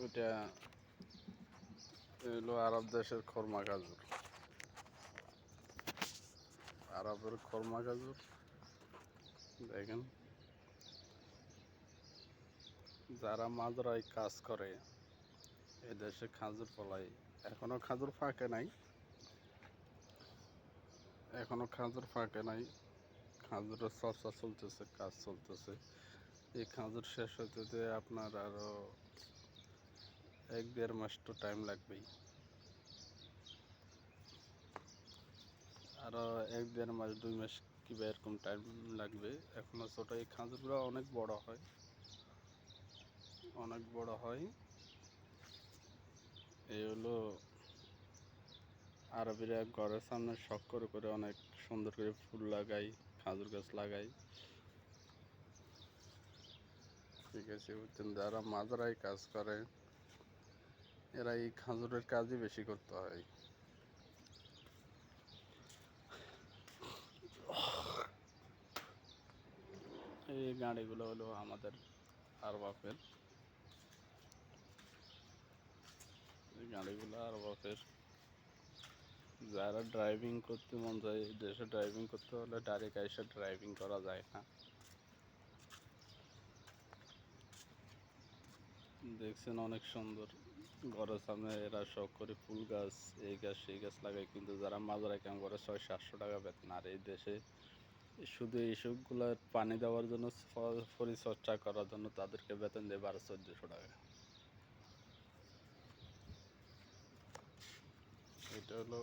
ওইটা হলো আরব দেশের খরমা গাজর। আরবের খরমা গাজর দেখেন, যারা মাজরায় কাজ করে এদেশে খাজুর ফলাই। এখনো খাজুর ফাঁকে নাই, খাজুরের চর্চা চলতেছে, কাজ চলতেছে। এই খাজুর শেষ হতে আপনার আরো 1-1.5 মাস তো টাইম লাগবেই। আরো 1-1.5 মাস 2 মাস কিংবা এরকম টাইম লাগবে। এখনো ছোট। এই খাজুরগুলো অনেক বড় হয়, অনেক বড় হয়। এই হলো আরবিরা ঘরের সামনে শখ করে করে অনেক সুন্দর করে ফুল লাগাই, খাজুর গাছ লাগাই। ঠিক আছে, যারা মাজরায় কাজ করে এরা এই খাজুরের কাজই বেশি করতে হয়। এই গাড়িগুলো হলো আমাদের আরবাপের, এই গাড়িগুলো আরবাপের। যারা ড্রাইভিং করতে মন যায়, দেশে ড্রাইভিং করতে হলে ডাইরেক্ট এসে ড্রাইভিং করা যায় না। দেখছেন অনেক সুন্দর, ঘরের সামনে এরা শখ করে ফুল গাছ, এই গাছ সেই গাছ লাগায়। কিন্তু যারা মাজরায় কাম করে 600-700 টাকা বেতন। আর এই দেশে শুধু এইসবগুলার পানি দেওয়ার জন্য, পরিচর্যা করার জন্য তাদেরকে বেতন দেয় 1200-1400 টাকা। এটা হলো